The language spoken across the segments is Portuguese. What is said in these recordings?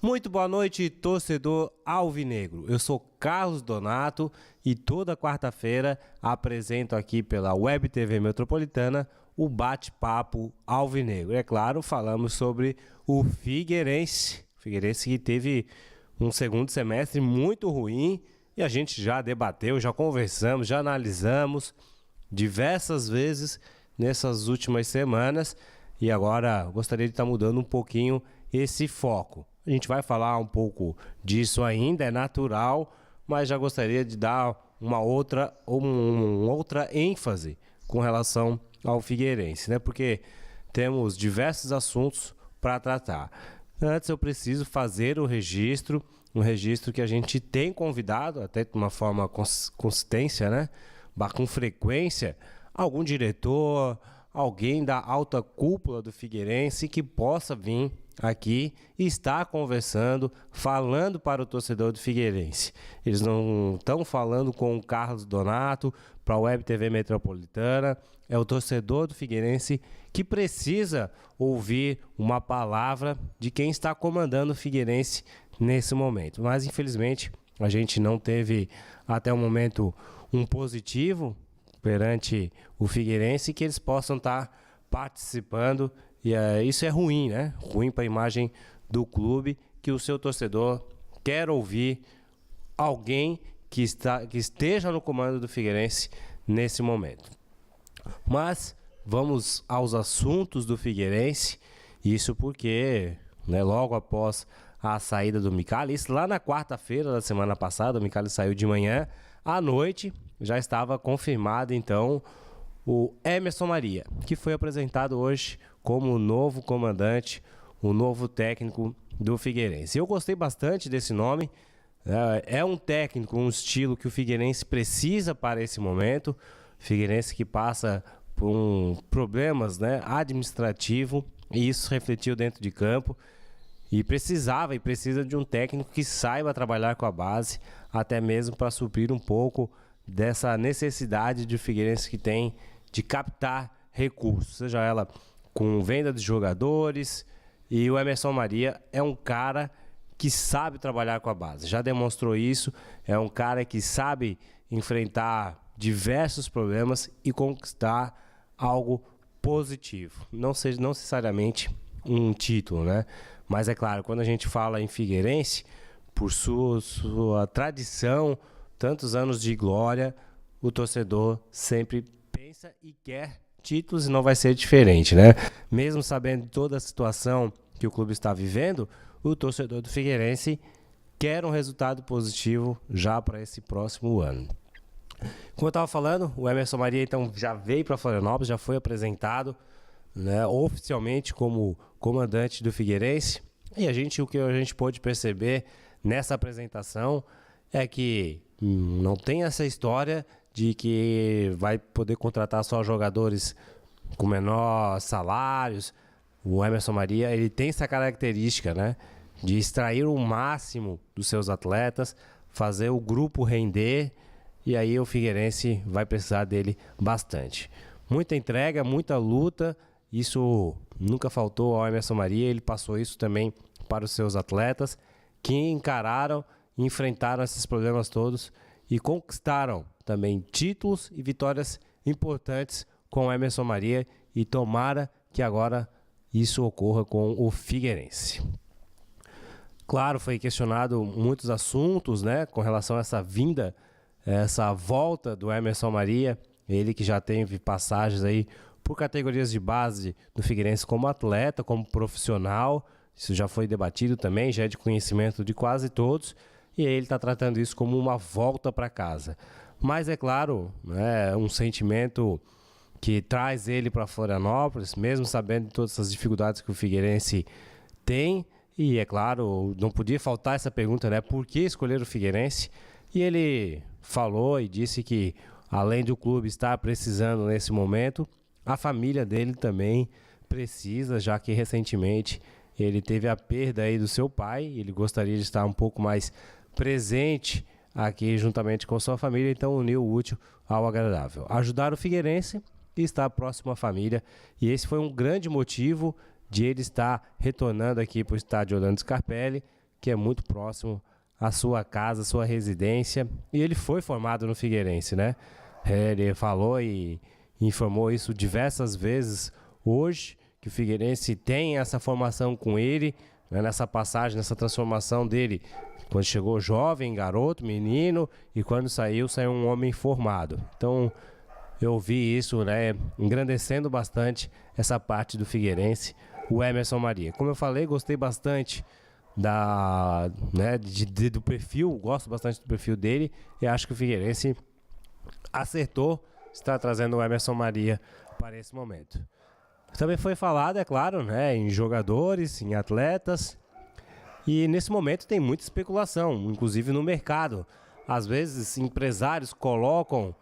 Muito boa noite, torcedor alvinegro. Eu sou Carlos Donato e toda quarta-feira apresento aqui pela Web TV Metropolitana o bate-papo alvinegro. É claro, falamos sobre o Figueirense. Figueirense que teve um segundo semestre muito ruim e a gente já debateu, já conversamos, já analisamos diversas vezes nessas últimas semanas e agora gostaria de estar mudando um pouquinho esse foco. A gente vai falar um pouco disso ainda, é natural, mas já gostaria de dar uma outra ênfase com relação ao Figueirense, né? Porque temos diversos assuntos para tratar. Antes eu preciso fazer o registro, um registro que a gente tem convidado, até de uma forma consistência, né? Com frequência, algum diretor, alguém da alta cúpula do Figueirense que possa vir aqui e estar conversando, falando para o torcedor do Figueirense. Eles não estão falando com o Carlos Donato para a Web TV Metropolitana, é o torcedor do Figueirense que precisa ouvir uma palavra de quem está comandando o Figueirense nesse momento. Mas infelizmente a gente não teve até o momento um positivo perante o Figueirense que eles possam estar participando. E isso é ruim, né? Ruim para a imagem do clube, que o seu torcedor quer ouvir alguém que esteja no comando do Figueirense nesse momento. Mas vamos aos assuntos do Figueirense, isso porque, né, logo após a saída do Micali, isso lá na quarta-feira da semana passada, o Micali saiu de manhã, à noite já estava confirmado então o Emerson Maria, que foi apresentado hoje como o novo comandante, o novo técnico do Figueirense. Eu gostei bastante desse nome, é um técnico, um estilo que o Figueirense precisa para esse momento. Figueirense que passa por problemas, né, administrativo, e isso refletiu dentro de campo, e precisa de um técnico que saiba trabalhar com a base, até mesmo para suprir um pouco dessa necessidade de Figueirense que tem de captar recursos, seja ela com venda de jogadores, e o Emerson Maria é um cara que sabe trabalhar com a base, já demonstrou isso, é um cara que sabe enfrentar diversos problemas e conquistar algo positivo, não necessariamente um título, né? Mas é claro, quando a gente fala em Figueirense, por sua tradição, tantos anos de glória, o torcedor sempre pensa e quer títulos e não vai ser diferente, né? Mesmo sabendo de toda a situação que o clube está vivendo, o torcedor do Figueirense quer um resultado positivo já para esse próximo ano. Como eu estava falando, o Emerson Maria então já veio para Florianópolis, já foi apresentado, né, oficialmente como comandante do Figueirense. E o que a gente pôde perceber nessa apresentação é que não tem essa história de que vai poder contratar só jogadores com menor salários. O Emerson Maria, ele tem essa característica, né, de extrair o máximo dos seus atletas, fazer o grupo render, e aí o Figueirense vai precisar dele bastante. Muita entrega, muita luta, isso nunca faltou ao Emerson Maria, ele passou isso também para os seus atletas, que encararam e enfrentaram esses problemas todos e conquistaram também títulos e vitórias importantes com o Emerson Maria, e tomara que agora isso ocorra com o Figueirense. Claro, foi questionado muitos assuntos, né, com relação a essa vinda, essa volta do Emerson Maria, ele que já teve passagens aí por categorias de base do Figueirense como atleta, como profissional, isso já foi debatido também, já é de conhecimento de quase todos, e ele está tratando isso como uma volta para casa. Mas é claro, é um sentimento que traz ele para Florianópolis, mesmo sabendo de todas essas dificuldades que o Figueirense tem, e é claro, não podia faltar essa pergunta, né? Por que escolher o Figueirense? E ele falou e disse que, além do clube estar precisando nesse momento, a família dele também precisa, já que recentemente ele teve a perda aí do seu pai, ele gostaria de estar um pouco mais presente aqui juntamente com sua família, então uniu o útil ao agradável. Ajudar o Figueirense e estar próximo à família, e esse foi um grande motivo de ele estar retornando aqui para o estádio Orlando Scarpelli, que é muito próximo à sua casa, à sua residência. E ele foi formado no Figueirense, né? Ele falou e informou isso diversas vezes hoje, que o Figueirense tem essa formação com ele, né, nessa passagem, nessa transformação dele, quando chegou jovem, garoto, menino, e quando saiu um homem formado. Então, eu vi isso, né, engrandecendo bastante essa parte do Figueirense, o Emerson Maria. Como eu falei, gostei bastante do perfil, gosto bastante do perfil dele, e acho que o Figueirense acertou, está trazendo o Emerson Maria para esse momento. Também foi falado, é claro, né, em jogadores, em atletas, e nesse momento tem muita especulação, inclusive no mercado. Às vezes empresários colocam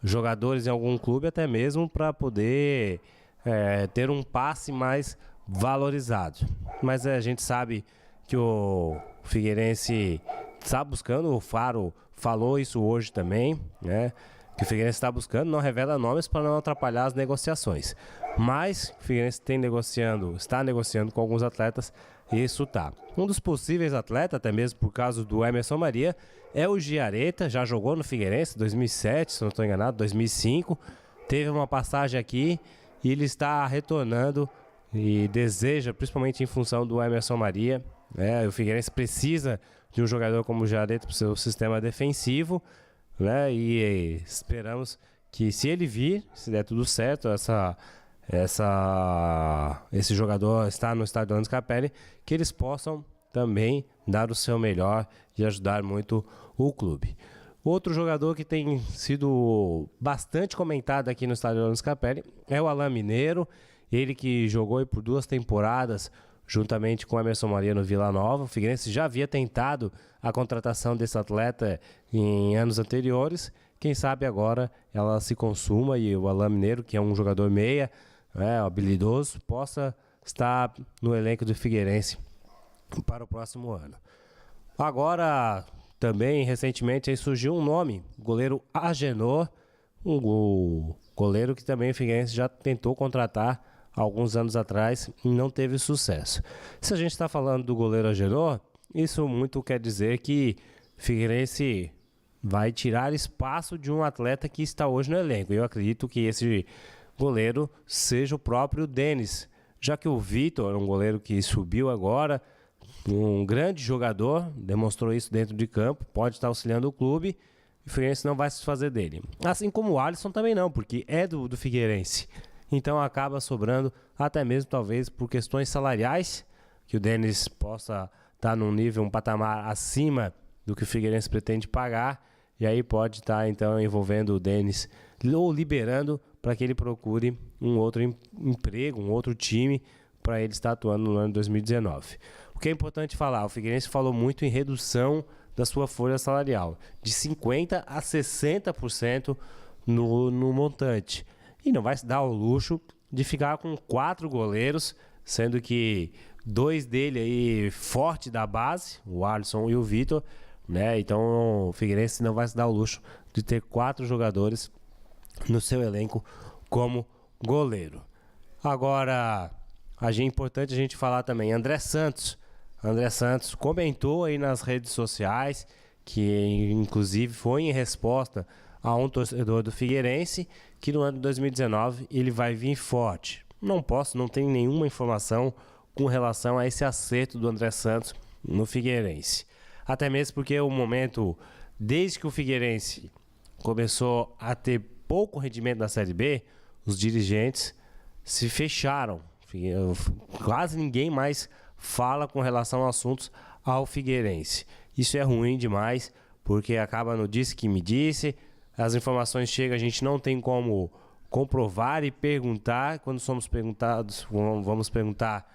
jogadores em algum clube até mesmo para poder ter um passe mais valorizado. Mas a gente sabe que o Figueirense está buscando, o Faro falou isso hoje também, né? Que o Figueirense está buscando, não revela nomes para não atrapalhar as negociações. Mas o Figueirense está negociando com alguns atletas, e isso tá. Um dos possíveis atletas, até mesmo por causa do Emerson Maria, é o Giareta, já jogou no Figueirense 2007, se não estou enganado, 2005. Teve uma passagem aqui e ele está retornando e deseja, principalmente em função do Emerson Maria, né? O Figueirense precisa de um jogador como o Giareta para o seu sistema defensivo, né? E esperamos que, se ele vir, se der tudo certo, esse jogador está no estádio Orlando Scarpelli, que eles possam também dar o seu melhor e ajudar muito o clube. Outro jogador que tem sido bastante comentado aqui no estádio Orlando Scarpelli é o Alain Mineiro, ele que jogou por 2 temporadas juntamente com o Emerson Maria no Vila Nova. O Figueirense já havia tentado a contratação desse atleta em anos anteriores. Quem sabe agora ela se consuma e o Alain Mineiro, que é um jogador meia, habilidoso, possa estar no elenco do Figueirense para o próximo ano. Agora, também recentemente aí surgiu um nome, o goleiro Agenor, um goleiro que também o Figueirense já tentou contratar alguns anos atrás e não teve sucesso. Se a gente está falando do goleiro Agenor, isso muito quer dizer que o Figueirense vai tirar espaço de um atleta que está hoje no elenco. Eu acredito que esse goleiro seja o próprio Denis, já que o Vitor é um goleiro que subiu agora, um grande jogador, demonstrou isso dentro de campo, pode estar auxiliando o clube, e o Figueirense não vai se desfazer dele. Assim como o Alisson também não, porque é do Figueirense. Então acaba sobrando, até mesmo talvez por questões salariais, que o Denis possa estar num nível, um patamar acima do que o Figueirense pretende pagar, e aí pode estar então envolvendo o Denis ou liberando para que ele procure um outro emprego, um outro time para ele estar atuando no ano de 2019. O que é importante falar, o Figueirense falou muito em redução da sua folha salarial, de 50% a 60% no montante. E não vai se dar ao luxo de ficar com 4 goleiros, sendo que 2 dele aí forte da base, o Alisson e o Vitor, né? Então o Figueirense não vai se dar ao luxo de ter 4 jogadores no seu elenco como goleiro. Agora, é importante a gente falar também, André Santos comentou aí nas redes sociais, que inclusive foi em resposta a um torcedor do Figueirense, que no ano de 2019 ele vai vir forte. Não tem nenhuma informação com relação a esse acerto do André Santos no Figueirense. Até mesmo porque o momento, desde que o Figueirense começou a ter pouco rendimento na Série B, os dirigentes se fecharam. Quase ninguém mais fala com relação a assuntos ao Figueirense. Isso é ruim demais, porque acaba no disse que me disse, as informações chegam, a gente não tem como comprovar e perguntar. Quando somos perguntados, vamos perguntar,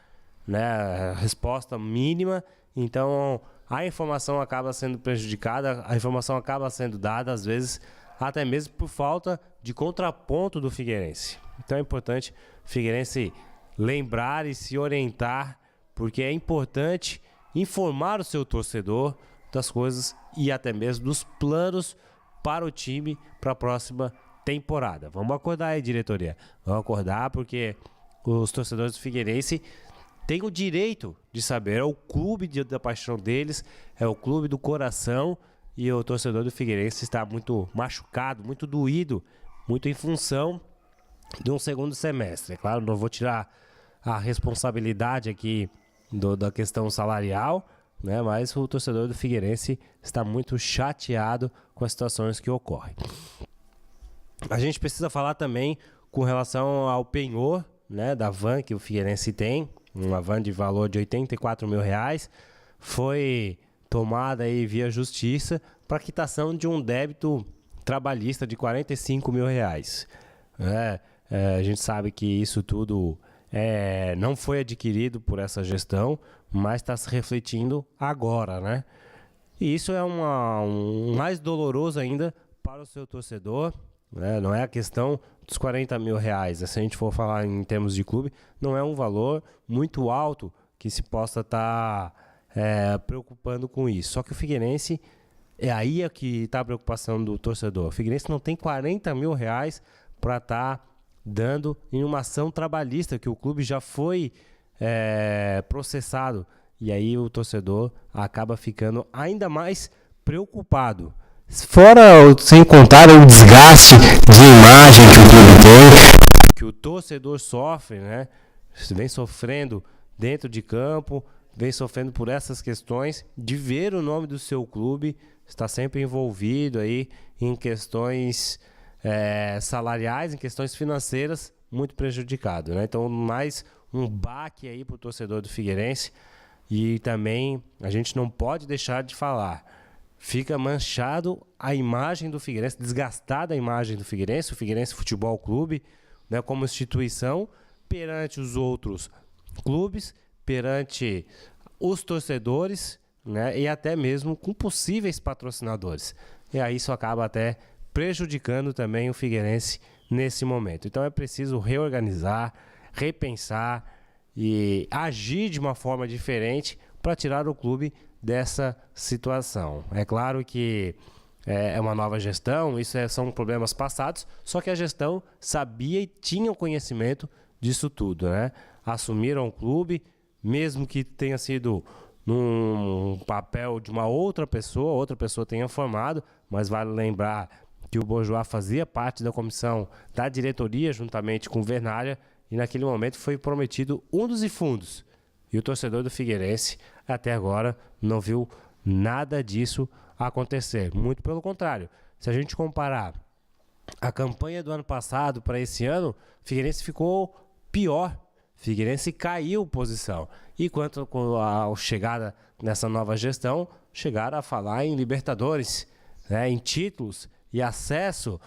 né, a resposta mínima. Então a informação acaba sendo prejudicada, a informação acaba sendo dada, às vezes, até mesmo por falta de contraponto do Figueirense. Então é importante o Figueirense lembrar e se orientar, porque é importante informar o seu torcedor das coisas e até mesmo dos planos para o time para a próxima temporada. Vamos acordar aí, diretoria. Vamos acordar, porque os torcedores do Figueirense tem o direito de saber. É o clube da paixão deles, é o clube do coração, e o torcedor do Figueirense está muito machucado, muito doído, muito em função de um segundo semestre. É claro, não vou tirar a responsabilidade aqui da questão salarial, né? Mas o torcedor do Figueirense está muito chateado com as situações que ocorrem. A gente precisa falar também com relação ao penhor, né, da van que o Figueirense tem, uma van de valor de R$84 mil, foi tomada aí via justiça para quitação de um débito trabalhista de R$45 mil. A gente sabe que isso tudo não foi adquirido por essa gestão, mas está se refletindo agora, né? E isso é mais doloroso ainda para o seu torcedor, né? Não é a questão dos R$40 mil, se a gente for falar em termos de clube, não é um valor muito alto que se possa estar preocupando com isso. Só que o Figueirense, aí é que está a preocupação do torcedor. O Figueirense não tem R$40 mil para estar dando em uma ação trabalhista que o clube já foi processado. E aí o torcedor acaba ficando ainda mais preocupado. Fora, sem contar o desgaste de imagem que o clube tem, que o torcedor sofre, né? Vem sofrendo dentro de campo, vem sofrendo por essas questões de ver o nome do seu clube, está sempre envolvido aí em questões salariais, em questões financeiras, muito prejudicado, né? Então, mais um baque aí para o torcedor do Figueirense. E também a gente não pode deixar de falar, fica manchado a imagem do Figueirense, desgastada a imagem do Figueirense, o Figueirense Futebol Clube, né, como instituição, perante os outros clubes, perante os torcedores, né, e até mesmo com possíveis patrocinadores. E aí isso acaba até prejudicando também o Figueirense nesse momento. Então é preciso reorganizar, repensar e agir de uma forma diferente para tirar o clube dessa situação. É claro que é uma nova gestão, isso são problemas passados, só que a gestão sabia e tinha o conhecimento disso tudo, né? Assumiram o clube, mesmo que tenha sido num papel de uma outra pessoa tenha formado, mas vale lembrar que o Bojoá fazia parte da comissão da diretoria juntamente com o Vernalha, e naquele momento foi prometido um dos fundos. E o torcedor do Figueirense até agora não viu nada disso acontecer. Muito pelo contrário. Se a gente comparar a campanha do ano passado para esse ano, o Figueirense ficou pior. O Figueirense caiu posição. E quanto à chegada nessa nova gestão, chegaram a falar em Libertadores, né, em títulos e acesso.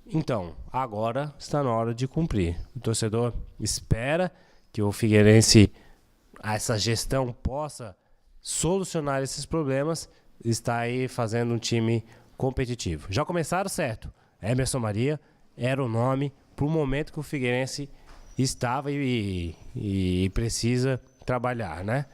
Então, agora está na hora de cumprir. O torcedor espera que o Figueirense, essa gestão, possa solucionar esses problemas. Está aí fazendo um time competitivo. Já começaram certo. Emerson Maria era o nome para o momento que o Figueirense estava e precisa trabalhar, né?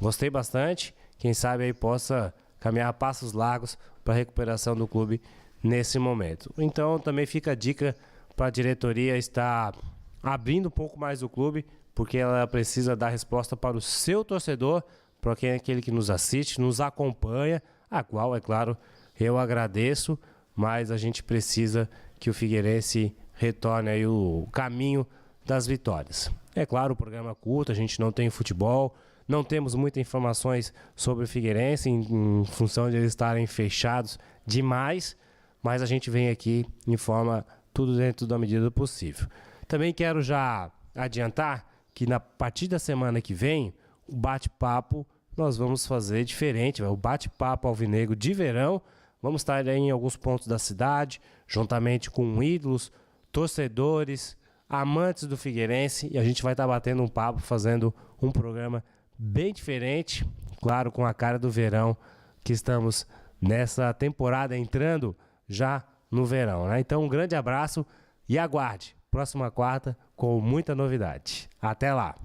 Gostei bastante. Quem sabe aí possa caminhar a passos largos para a recuperação do clube nesse momento. Então também fica a dica para a diretoria estar abrindo um pouco mais o clube, porque ela precisa dar resposta para o seu torcedor, para aquele que nos assiste, nos acompanha, a qual, é claro, eu agradeço, mas a gente precisa que o Figueirense retorne aí o caminho das vitórias. É claro, o programa é curto, a gente não tem futebol, não temos muitas informações sobre o Figueirense em função de eles estarem fechados demais, mas a gente vem aqui e informa tudo dentro da medida do possível. Também quero já adiantar que na partir da semana que vem, o bate-papo nós vamos fazer diferente, o bate-papo alvinegro de verão. Vamos estar aí em alguns pontos da cidade, juntamente com ídolos, torcedores, amantes do Figueirense, e a gente vai estar batendo um papo, fazendo um programa bem diferente, claro, com a cara do verão, que estamos nessa temporada entrando já no verão, né? Então um grande abraço e aguarde próxima quarta com muita novidade. Até lá!